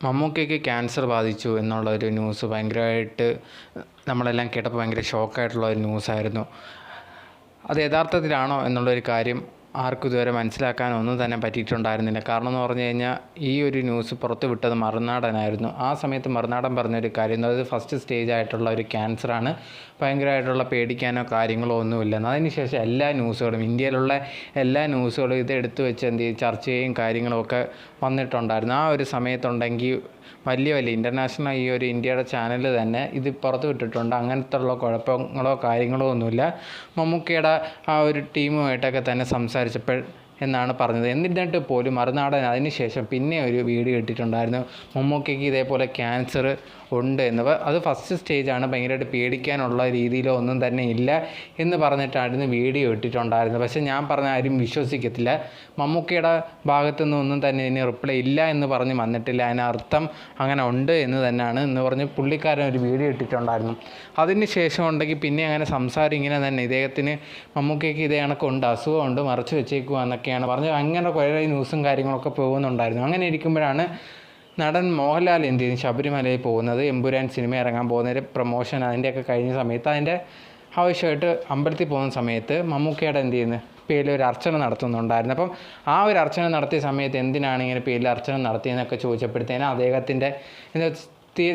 മമ്മൂക്കയ്ക്ക് cancer ബാധിച്ചു എന്നുള്ളൊരു news ഭയങ്കരമായിട്ട് നമ്മളെല്ലാം കേട്ടപ്പോൾ ഭയങ്കര ഷോക്കായിട്ടുള്ള ഒരു ന്യൂസായിരുന്നു. അത് യഥാർത്ഥത്തിലാണോ എന്നുള്ളൊരു കാര്യം ആർക്കും ഇതുവരെ മനസ്സിലാക്കാനൊന്നും തന്നെ പറ്റിയിട്ടുണ്ടായിരുന്നില്ല. കാരണം എന്ന് പറഞ്ഞു കഴിഞ്ഞാൽ ഈ ഒരു ന്യൂസ് പുറത്ത് വിട്ടത് മറുനാടനായിരുന്നു. ആ സമയത്ത് മറുനാടൻ പറഞ്ഞൊരു കാര്യം, അതായത് ഫസ്റ്റ് സ്റ്റേജ് ആയിട്ടുള്ള ഒരു ക്യാൻസറാണ്, ഭയങ്കരമായിട്ടുള്ള പേടിക്കാനോ കാര്യങ്ങളോ ഒന്നുമില്ലെന്ന്. അതിനുശേഷം എല്ലാ ന്യൂസുകളും, ഇന്ത്യയിലുള്ള എല്ലാ ന്യൂസുകളും ഇതെടുത്ത് വെച്ച് എന്ത് ചെയ്യും, ചർച്ചയും കാര്യങ്ങളുമൊക്കെ വന്നിട്ടുണ്ടായിരുന്നു. ആ ഒരു സമയത്തുണ്ടെങ്കിൽ വലിയ ഇൻ്റർനാഷണൽ ഈ ഒരു ഇന്ത്യയുടെ ചാനൽ തന്നെ ഇത് പുറത്ത് വിട്ടിട്ടുണ്ട്. അങ്ങനത്തുള്ള കുഴപ്പങ്ങളോ കാര്യങ്ങളോ ഒന്നുമില്ല. മമ്മൂക്കയുടെ ആ ഒരു ടീമുമായിട്ടൊക്കെ തന്നെ സംസാരിച്ചപ്പോൾ എന്നാണ് പറഞ്ഞത്. എന്നിട്ട് പോലും മറുനാടൻ അതിന് ശേഷം പിന്നെ ഒരു വീഡിയോ ഇട്ടിട്ടുണ്ടായിരുന്നു, മമ്മൂക്കയ്ക്ക് ഇതേപോലെ ക്യാൻസർ ഉണ്ട് എന്ന്. അത് ഫസ്റ്റ് സ്റ്റേജാണ്, ഭയങ്കരമായിട്ട് പേടിക്കാനുള്ള രീതിയിലോ ഒന്നും തന്നെ ഇല്ല എന്ന് പറഞ്ഞിട്ടായിരുന്നു വീഡിയോ ഇട്ടിട്ടുണ്ടായിരുന്നത്. പക്ഷേ ഞാൻ പറഞ്ഞ ആരും വിശ്വസിക്കത്തില്ല. മമ്മൂക്കയുടെ ഭാഗത്തു നിന്നൊന്നും തന്നെ ഇതിന് റിപ്ലൈ ഇല്ല എന്ന് പറഞ്ഞ് വന്നിട്ടില്ല. അതിനർത്ഥം അങ്ങനെ ഉണ്ട് എന്ന് തന്നെയാണ് എന്ന് പറഞ്ഞ് പുള്ളിക്കാരൻ ഒരു വീഡിയോ ഇട്ടിട്ടുണ്ടായിരുന്നു. അതിന് ശേഷം ഉണ്ടെങ്കിൽ പിന്നെ അങ്ങനെ സംസാരം ഇങ്ങനെ തന്നെ, ഇദ്ദേഹത്തിന് മമ്മൂക്കയ്ക്ക് ഇതേ കണക്കുണ്ട്, അസുഖമുണ്ട്, മറച്ചു വെച്ചേക്കുക എന്നൊക്കെയാണ് പറഞ്ഞത്. അങ്ങനെ കുറേ ന്യൂസും കാര്യങ്ങളൊക്കെ പോകുന്നുണ്ടായിരുന്നു. അങ്ങനെ ഇരിക്കുമ്പോഴാണ് നടൻ മോഹൻലാൽ എന്ത് ചെയ്തു, ശബരിമലയിൽ പോകുന്നത്. എമ്പുരാൻ സിനിമ ഇറങ്ങാൻ പോകുന്നൊരു പ്രൊമോഷൻ അതിൻ്റെയൊക്കെ കഴിഞ്ഞ സമയത്ത്, അതിൻ്റെ ആവശ്യമായിട്ട് അമ്പലത്തിൽ പോകുന്ന സമയത്ത് മമ്മൂക്കയുടെ എന്ത് ചെയ്യുന്നു, പേരിൽ ഒരു അർച്ചന നടത്തുന്നുണ്ടായിരുന്നു. അപ്പം ആ ഒരു അർച്ചന നടത്തിയ സമയത്ത് എന്തിനാണ് ഇങ്ങനെ പേരിൽ അർച്ചന നടത്തിയെന്നൊക്കെ ചോദിച്ചപ്പോഴത്തേനും അദ്ദേഹത്തിൻ്റെ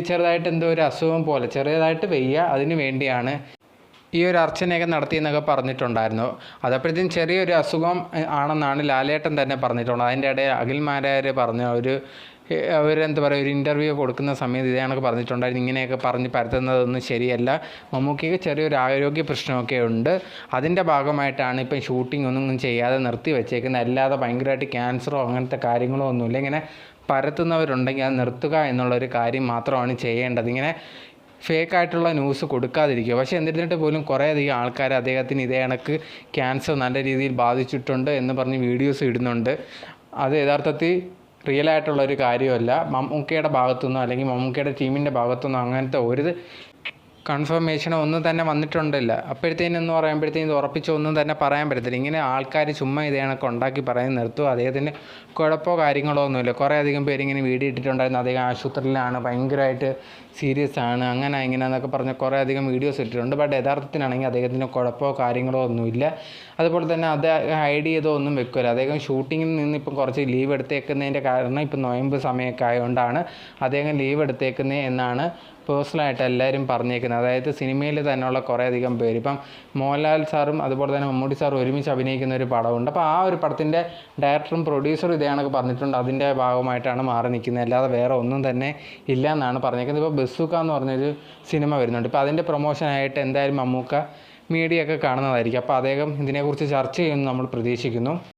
ചെറുതായിട്ട് എന്തോ ഒരു അസുഖം പോലെ ചെറുതായിട്ട് വയ്യ, അതിന് വേണ്ടിയാണ് ഈ ഒരു അർച്ചനയൊക്കെ നടത്തിയെന്നൊക്കെ പറഞ്ഞിട്ടുണ്ടായിരുന്നു. അതപ്പോഴത്തേക്കും ചെറിയൊരു അസുഖം ആണെന്നാണ് ലാലേട്ടൻ തന്നെ പറഞ്ഞിട്ടുള്ളത്. അതിൻ്റെ ഇടയിൽ അഖിൽമാരാർ പറഞ്ഞ അവരെന്താ പറയുക, ഒരു ഇൻ്റർവ്യൂ കൊടുക്കുന്ന സമയത്ത് ഇതേ കണക്ക് പറഞ്ഞിട്ടുണ്ടായിരുന്നു, ഇങ്ങനെയൊക്കെ പറഞ്ഞ് പരത്തുന്നതൊന്നും ശരിയല്ല, മമ്മൂക്കയ്ക്ക് ചെറിയൊരു ആരോഗ്യ പ്രശ്നമൊക്കെ ഉണ്ട്, അതിൻ്റെ ഭാഗമായിട്ടാണ് ഇപ്പം ഷൂട്ടിംഗ് ഒന്നും ചെയ്യാതെ നിർത്തി വെച്ചേക്കുന്നത്, അല്ലാതെ ഭയങ്കരമായിട്ട് ക്യാൻസറോ അങ്ങനത്തെ കാര്യങ്ങളോ ഒന്നുമില്ല. ഇങ്ങനെ പരത്തുന്നവരുണ്ടെങ്കിൽ അത് നിർത്തുക എന്നുള്ളൊരു കാര്യം മാത്രമാണ് ചെയ്യേണ്ടത്. ഇങ്ങനെ ഫേക്കായിട്ടുള്ള ന്യൂസ് കൊടുക്കാതിരിക്കുക. പക്ഷേ എന്നിട്ട് പോലും കുറേയധികം ആൾക്കാർ അദ്ദേഹത്തിന് ഇതേ കണക്ക് ക്യാൻസർ നല്ല രീതിയിൽ ബാധിച്ചിട്ടുണ്ട് എന്ന് പറഞ്ഞ് വീഡിയോസ് ഇടുന്നുണ്ട്. അത് യഥാർത്ഥത്തിൽ റിയലായിട്ടുള്ളൊരു കാര്യമല്ല. മമ്മൂക്കയുടെ ഭാഗത്തുനിന്നോ അല്ലെങ്കിൽ മമ്മൂക്കയുടെ ടീമിൻ്റെ ഭാഗത്തുനിന്നോ അങ്ങനത്തെ ഒരു കൺഫർമേഷനോ ഒന്നും തന്നെ വന്നിട്ടുണ്ടല്ല. അപ്പോഴത്തേനെന്ന് പറയുമ്പോഴത്തേനും ഇത് ഉറപ്പിച്ചോ ഒന്നും തന്നെ പറയാൻ പറ്റത്തില്ല. ഇങ്ങനെ ആൾക്കാർ ചുമ്മാ ഇതേ കണക്ക് ഉണ്ടാക്കി പറയാൻ നിർത്തുക. അദ്ദേഹത്തിന് കുഴപ്പമോ കാര്യങ്ങളോ ഒന്നുമില്ല. കുറേ അധികം പേരിങ്ങനെ വീഡിയോ ഇട്ടിട്ടുണ്ടായിരുന്നു, അദ്ദേഹം ആശുപത്രിയിലാണ്, ഭയങ്കരമായിട്ട് സീരിയസ് ആണ്, അങ്ങനെ ഇങ്ങനെയെന്നൊക്കെ പറഞ്ഞ് കുറേ അധികം വീഡിയോസ് ഇട്ടിട്ടുണ്ട്. ബട്ട് യഥാർത്ഥത്തിലാണെങ്കിൽ അദ്ദേഹത്തിന് കുഴപ്പമോ കാര്യങ്ങളോ ഒന്നുമില്ല. അതുപോലെ തന്നെ അത് ഹൈഡ് ചെയ്തോ ഒന്നും വെക്കില്ല. അദ്ദേഹം ഷൂട്ടിങ്ങിൽ നിന്ന് ഇപ്പം കുറച്ച് ലീവ് എടുത്തേക്കുന്നതിൻ്റെ കാരണം ഇപ്പം നൊയമ്പ് സമയമൊക്കെ ആയതുകൊണ്ടാണ് അദ്ദേഹം ലീവ് എടുത്തേക്കുന്നത് എന്നാണ് പേഴ്സണലായിട്ട് എല്ലാവരും പറഞ്ഞേക്കുന്നത്. അതായത് സിനിമയിൽ തന്നെയുള്ള കുറേ അധികം പേര്, ഇപ്പം മോഹൻലാൽ സാറും അതുപോലെ തന്നെ മമ്മൂട്ടി സാറും ഒരുമിച്ച് അഭിനയിക്കുന്ന ഒരു പടമുണ്ട്. അപ്പോൾ ആ ഒരു പടത്തിൻ്റെ ഡയറക്ടറും പ്രൊഡ്യൂസറും ഇതേ കണക്ക് പറഞ്ഞിട്ടുണ്ട്, അതിൻ്റെ ഭാഗമായിട്ടാണ് മാറി നിൽക്കുന്നത്, അല്ലാതെ വേറെ ഒന്നും തന്നെ ഇല്ല എന്നാണ് പറഞ്ഞേക്കുന്നത്. ഇപ്പോൾ ബസൂക്ക എന്ന് പറഞ്ഞൊരു സിനിമ വരുന്നുണ്ട്. ഇപ്പോൾ അതിൻ്റെ പ്രൊമോഷനായിട്ട് എന്തായാലും മമ്മൂക്ക മീഡിയ ഒക്കെ കാണുന്നതായിരിക്കും. അപ്പോൾ അദ്ദേഹം ഇതിനെക്കുറിച്ച് ചർച്ച ചെയ്യുമെന്ന് നമ്മൾ പ്രതീക്ഷിക്കുന്നു.